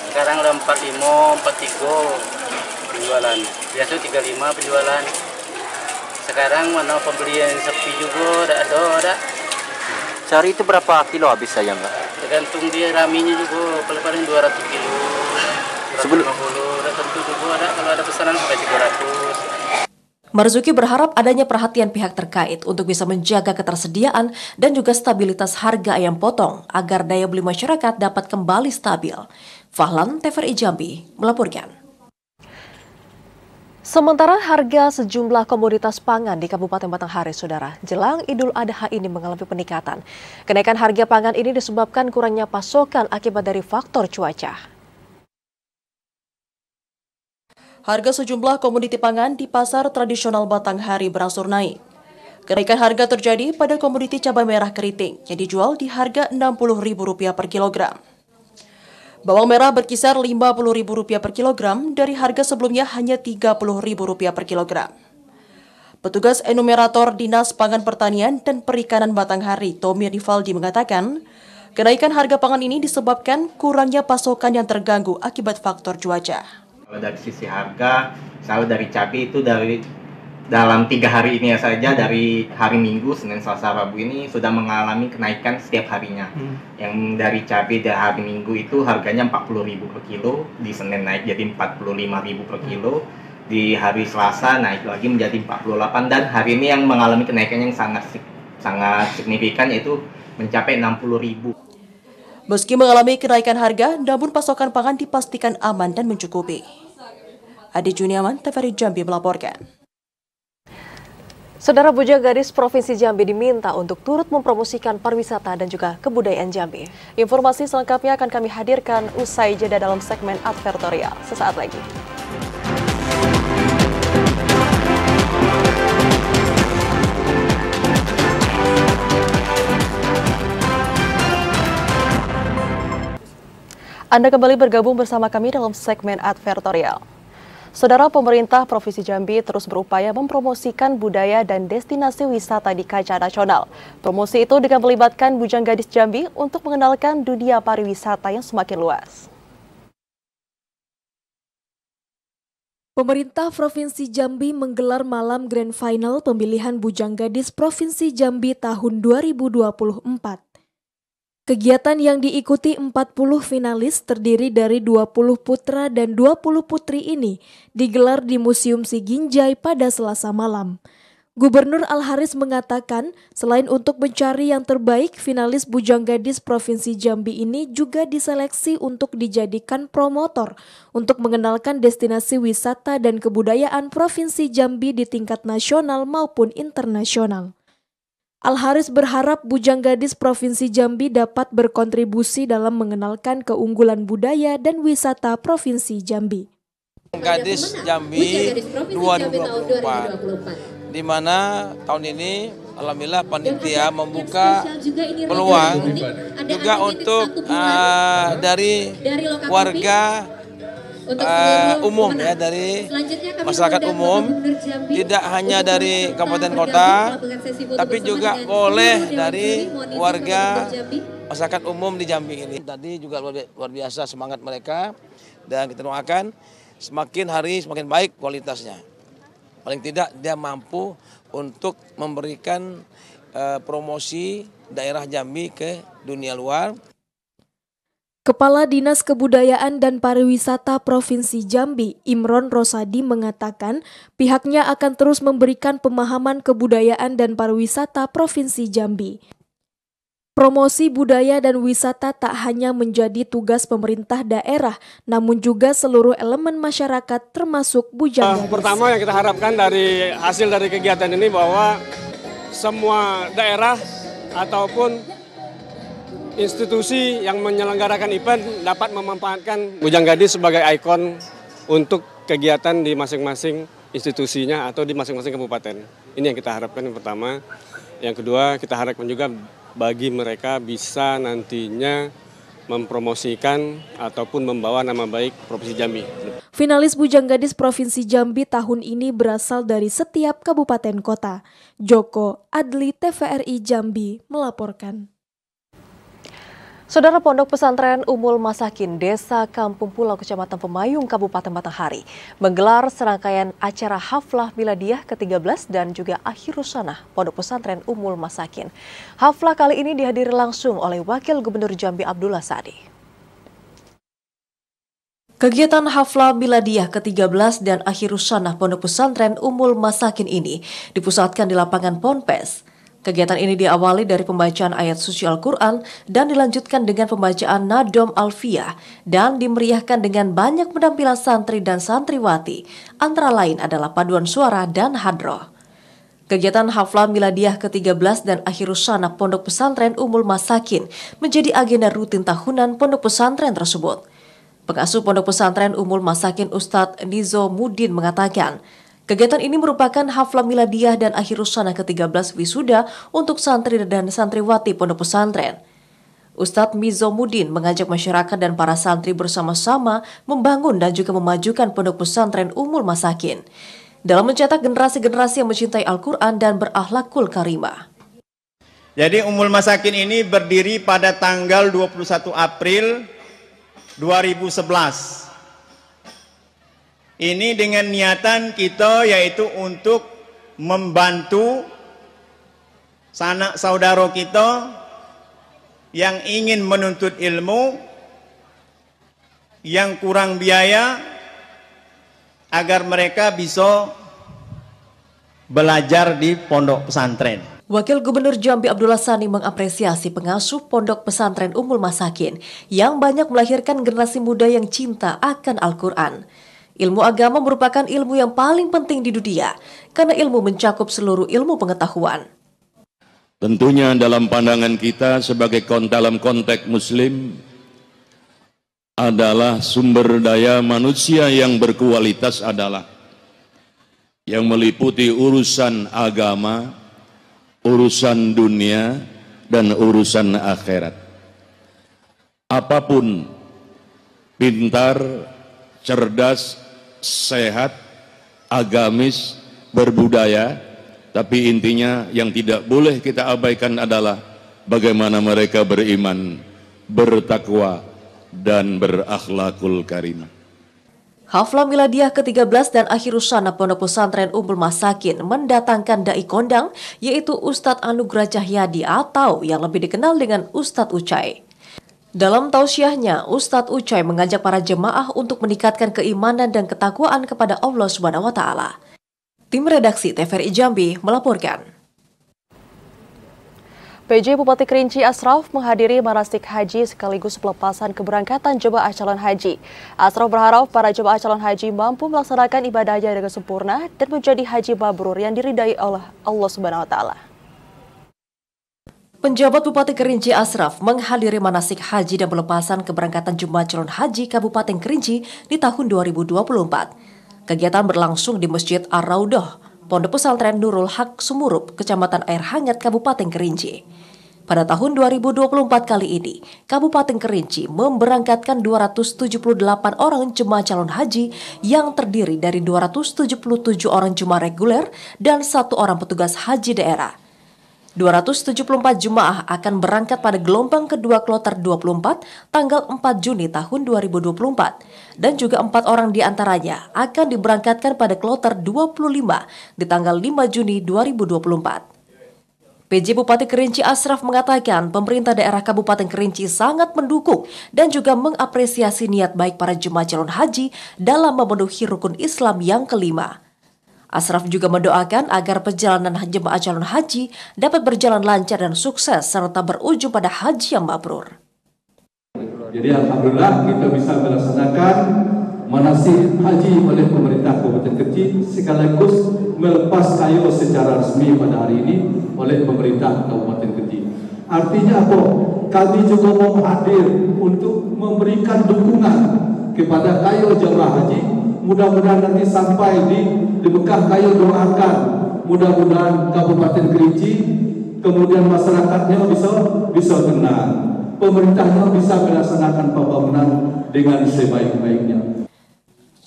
Sekarang udah 45, 43 penjualan. Biasa 35 penjualan. Sekarang mana pembeli yang sepi juga, ada. Sehari itu berapa kilo habis ayam, Mbak? Tergantung dia raminya juga, paling 200 kilo, 250, udah tentu juga ada, kalau ada pesanan sampai 300. Marzuki berharap adanya perhatian pihak terkait untuk bisa menjaga ketersediaan dan juga stabilitas harga ayam potong agar daya beli masyarakat dapat kembali stabil. Fahlan, TVRI Jambi, melaporkan. Sementara harga sejumlah komoditas pangan di Kabupaten Batanghari, Saudara, jelang Idul Adha ini mengalami peningkatan. Kenaikan harga pangan ini disebabkan kurangnya pasokan akibat dari faktor cuaca. Harga sejumlah komoditi pangan di pasar tradisional Batanghari berangsur naik. Kenaikan harga terjadi pada komoditi cabai merah keriting yang dijual di harga Rp60.000 per kilogram. Bawang merah berkisar Rp50.000 per kilogram dari harga sebelumnya hanya Rp30.000 per kilogram. Petugas enumerator Dinas Pangan Pertanian dan Perikanan Batanghari, Tommy Rivaldi, mengatakan kenaikan harga pangan ini disebabkan kurangnya pasokan yang terganggu akibat faktor cuaca. Kalau dari sisi harga, misalnya dari cabai itu dalam 3 hari ini saja, dari hari Minggu, Senin, Selasa, Rabu ini sudah mengalami kenaikan setiap harinya. Yang dari cabai dari hari Minggu itu harganya Rp40.000 per kilo, di Senin naik jadi Rp45.000 per kilo, di hari Selasa naik lagi menjadi 48, dan hari ini yang mengalami kenaikan yang sangat signifikan yaitu mencapai Rp60.000. Meski mengalami kenaikan harga, namun pasokan pangan dipastikan aman dan mencukupi. Adi Juniawan, TVRI Jambi melaporkan. Saudara, Bujang Gadis Provinsi Jambi diminta untuk turut mempromosikan pariwisata dan juga kebudayaan Jambi. Informasi selengkapnya akan kami hadirkan usai jeda dalam segmen advertorial sesaat lagi. Anda kembali bergabung bersama kami dalam segmen advertorial. Saudara, pemerintah Provinsi Jambi terus berupaya mempromosikan budaya dan destinasi wisata di kancah nasional. Promosi itu dengan melibatkan Bujang Gadis Jambi untuk mengenalkan dunia pariwisata yang semakin luas. Pemerintah Provinsi Jambi menggelar malam Grand Final pemilihan Bujang Gadis Provinsi Jambi tahun 2024. Kegiatan yang diikuti 40 finalis terdiri dari 20 putra dan 20 putri ini digelar di Museum Siginjai pada Selasa malam. Gubernur Al-Haris mengatakan selain untuk mencari yang terbaik, finalis Bujang Gadis Provinsi Jambi ini juga diseleksi untuk dijadikan promotor untuk mengenalkan destinasi wisata dan kebudayaan Provinsi Jambi di tingkat nasional maupun internasional. Al-Haris berharap Bujang Gadis Provinsi Jambi dapat berkontribusi dalam mengenalkan keunggulan budaya dan wisata Provinsi Jambi. Gadis Jambi 2024, di mana tahun ini alhamdulillah panitia membuka peluang juga untuk dari warga umum ya, dari masyarakat umum, tidak hanya dari kabupaten kota, tapi juga boleh dari warga masyarakat umum di Jambi ini. Tadi juga luar biasa semangat mereka, dan kita doakan semakin hari semakin baik kualitasnya. Paling tidak dia mampu untuk memberikan promosi daerah Jambi ke dunia luar. Kepala Dinas Kebudayaan dan Pariwisata Provinsi Jambi, Imron Rosadi, mengatakan pihaknya akan terus memberikan pemahaman kebudayaan dan pariwisata Provinsi Jambi. Promosi budaya dan wisata tak hanya menjadi tugas pemerintah daerah, namun juga seluruh elemen masyarakat termasuk Bujang Gadis. Pertama yang kita harapkan dari hasil dari kegiatan ini bahwa semua daerah ataupun institusi yang menyelenggarakan event dapat memanfaatkan Bujang Gadis sebagai ikon untuk kegiatan di masing-masing institusinya atau di masing-masing kabupaten. Ini yang kita harapkan yang pertama. Yang kedua, kita harapkan juga bagi mereka bisa nantinya mempromosikan ataupun membawa nama baik Provinsi Jambi. Finalis Bujang Gadis Provinsi Jambi tahun ini berasal dari setiap kabupaten kota. Joko Adli, TVRI Jambi, melaporkan. Saudara, Pondok Pesantren Ummul Masakin Desa Kampung Pulau Kecamatan Pemayung Kabupaten Batanghari menggelar serangkaian acara Haflah Miladiyah ke-13 dan juga Akhirus Sanah Pondok Pesantren Ummul Masakin. Haflah kali ini dihadiri langsung oleh Wakil Gubernur Jambi Abdullah Sa'di. Kegiatan Haflah Miladiyah ke-13 dan Akhirus Sanah Pondok Pesantren Ummul Masakin ini dipusatkan di lapangan Ponpes. Kegiatan ini diawali dari pembacaan ayat suci Al-Quran dan dilanjutkan dengan pembacaan Nadom Alfiyah dan dimeriahkan dengan banyak penampilan santri dan santriwati, antara lain adalah paduan suara dan hadroh. Kegiatan Haflah Miladiyah ke-13 dan Akhirus Sanah Pondok Pesantren Ummul Masakin menjadi agenda rutin tahunan pondok pesantren tersebut. Pengasuh Pondok Pesantren Ummul Masakin Ustadz Nizo Mudin mengatakan, kegiatan ini merupakan Haflah Miladiyah dan Akhirus Sanah ke-13 wisuda untuk santri dan santriwati pondok pesantren. Ustadz Mizomudin mengajak masyarakat dan para santri bersama-sama membangun dan juga memajukan pondok pesantren Ummul Masakin dalam mencetak generasi-generasi yang mencintai Al-Quran dan berakhlakul karimah. Jadi Ummul Masakin ini berdiri pada tanggal 21 April 2011. Ini dengan niatan kita yaitu untuk membantu sanak saudara kita yang ingin menuntut ilmu, yang kurang biaya, agar mereka bisa belajar di pondok pesantren. Wakil Gubernur Jambi Abdullah Sani mengapresiasi pengasuh Pondok Pesantren Ummul Masakin yang banyak melahirkan generasi muda yang cinta akan Al-Quran. Ilmu agama merupakan ilmu yang paling penting di dunia, karena ilmu mencakup seluruh ilmu pengetahuan. Tentunya dalam pandangan kita sebagai dalam konteks Muslim adalah sumber daya manusia yang berkualitas adalah yang meliputi urusan agama, urusan dunia, dan urusan akhirat. Apapun, pintar, cerdas, sehat, agamis, berbudaya, tapi intinya yang tidak boleh kita abaikan adalah bagaimana mereka beriman, bertakwa, dan berakhlakul karimah. Haflah Miladiyah ke-13 dan Akhirus Sanah Pondok Pesantren Ummul Masakin mendatangkan dai kondang, yaitu Ustadz Anugrah Cahyadi atau yang lebih dikenal dengan Ustadz Ucai. Dalam tausiahnya, Ustadz Ucai mengajak para jemaah untuk meningkatkan keimanan dan ketakwaan kepada Allah Subhanahu wa Ta'ala. Tim redaksi TVRI Jambi melaporkan. PJ Bupati Kerinci Asraf menghadiri manasik haji sekaligus pelepasan keberangkatan jemaah calon haji. Asraf berharap para jemaah calon haji mampu melaksanakan ibadahnya dengan sempurna dan menjadi haji mabrur yang diridai oleh Allah Subhanahu wa Ta'ala. Penjabat Bupati Kerinci Asraf menghadiri manasik haji dan pelepasan keberangkatan jemaah calon haji Kabupaten Kerinci di tahun 2024. Kegiatan berlangsung di Masjid Ar-Raudah, Pondok Pesantren Nurul Haq Sumurup, Kecamatan Air Hangat, Kabupaten Kerinci. Pada tahun 2024 kali ini, Kabupaten Kerinci memberangkatkan 278 orang jemaah calon haji yang terdiri dari 277 orang jemaah reguler dan 1 orang petugas haji daerah. 274 jemaah akan berangkat pada gelombang kedua kloter 24 tanggal 4 Juni tahun 2024 dan juga 4 orang diantaranya akan diberangkatkan pada kloter 25 di tanggal 5 Juni 2024. PJ Bupati Kerinci Asraf mengatakan pemerintah daerah Kabupaten Kerinci sangat mendukung dan juga mengapresiasi niat baik para jemaah calon haji dalam memenuhi rukun Islam yang kelima. Asraf juga mendoakan agar perjalanan jemaah calon haji dapat berjalan lancar dan sukses serta berujung pada haji yang mabrur. Jadi alhamdulillah kita bisa melaksanakan manasik haji oleh pemerintah Kabupaten Kerinci sekaligus melepas kayu secara resmi pada hari ini oleh pemerintah Kabupaten Kerinci. Artinya apa? Kami juga mau hadir untuk memberikan dukungan kepada kayu jemaah haji. Mudah-mudahan nanti sampai di Mekah kayu doakan, mudah-mudahan Kabupaten Kerinci, kemudian masyarakatnya bisa tenang, pemerintahnya bisa melaksanakan pembangunan dengan sebaik-baiknya.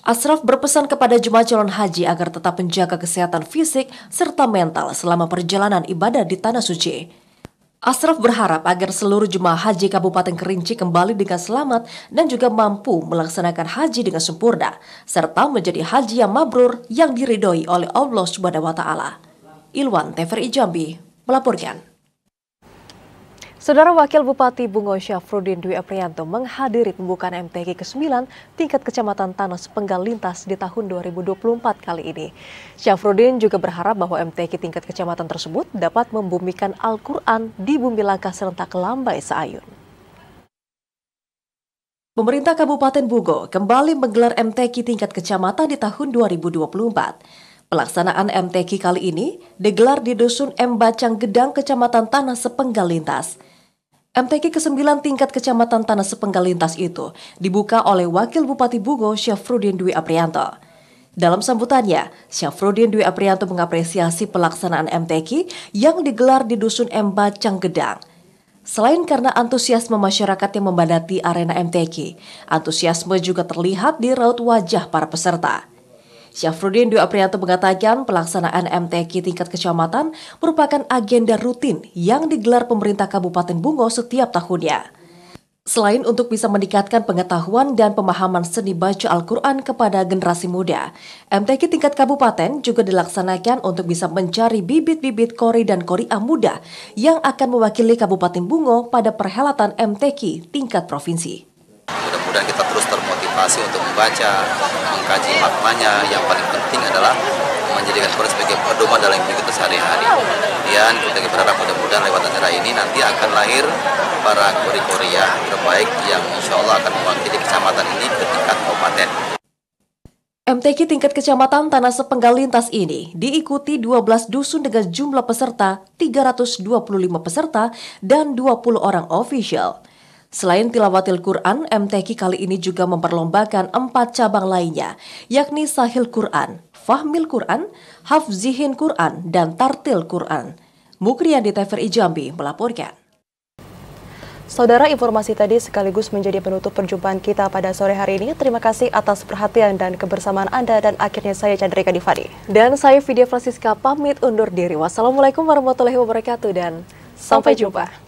Asraf berpesan kepada jemaah calon haji agar tetap menjaga kesehatan fisik serta mental selama perjalanan ibadah di Tanah Suci. Asraf berharap agar seluruh jemaah haji Kabupaten Kerinci kembali dengan selamat dan juga mampu melaksanakan haji dengan sempurna, serta menjadi haji yang mabrur yang diridhoi oleh Allah Subhanahu wa Ta'ala. Ilwan, TVRI Jambi, melaporkan. Saudara Wakil Bupati Bungo Syafruddin Dwi Aprianto menghadiri pembukaan MTQ ke-9 tingkat Kecamatan Tanah Sepenggal Lintas di tahun 2024 kali ini. Syafruddin juga berharap bahwa MTQ tingkat kecamatan tersebut dapat membumikan Al-Quran di bumi langkah serentak Lambai Seayun. Pemerintah Kabupaten Bungo kembali menggelar MTQ tingkat kecamatan di tahun 2024. Pelaksanaan MTQ kali ini digelar di Dusun M. Bacang Gedang, Kecamatan Tanah Sepenggal Lintas. MTQ ke-9 tingkat Kecamatan Tanah Sepenggal Lintas itu dibuka oleh Wakil Bupati Bungo Syafruddin Dwi Aprianto. Dalam sambutannya, Syafruddin Dwi Aprianto mengapresiasi pelaksanaan MTQ yang digelar di Dusun M. Bacang Gedang. Selain karena antusiasme masyarakat yang membadati arena MTQ, antusiasme juga terlihat di raut wajah para peserta. Syafruddin Dwi Aprianto mengatakan pelaksanaan MTQ tingkat kecamatan merupakan agenda rutin yang digelar pemerintah Kabupaten Bungo setiap tahunnya. Selain untuk bisa meningkatkan pengetahuan dan pemahaman seni baca Al-Quran kepada generasi muda, MTQ tingkat kabupaten juga dilaksanakan untuk bisa mencari bibit-bibit kori dan koriah muda yang akan mewakili Kabupaten Bungo pada perhelatan MTQ tingkat provinsi. Mudah-mudahan kita terus termotivasi untuk membaca, mengkaji maknanya. Yang paling penting adalah menjadikan Quran sebagai pedoman dalam hidup kita sehari-hari. Kemudian kita berharap mudah-mudahan lewat acara ini nanti akan lahir para kori-koria terbaik yang insya Allah akan mewakili kecamatan ini ke tingkat kabupaten. MTQ tingkat kecamatan Tanah Sepenggal Lintas ini diikuti 12 dusun dengan jumlah peserta 325 peserta dan 20 orang official. Selain tilawatil Quran, MTQ kali ini juga memperlombakan 4 cabang lainnya, yakni Sahil Quran, Fahmil Quran, Hafzihin Quran, dan Tartil Quran. Mukrian di TVRI Jambi melaporkan. Saudara, informasi tadi sekaligus menjadi penutup perjumpaan kita pada sore hari ini. Terima kasih atas perhatian dan kebersamaan Anda, dan akhirnya saya Chandrika Divani. Dan saya Vidya Francisca pamit undur diri. Wassalamualaikum warahmatullahi wabarakatuh dan sampai jumpa.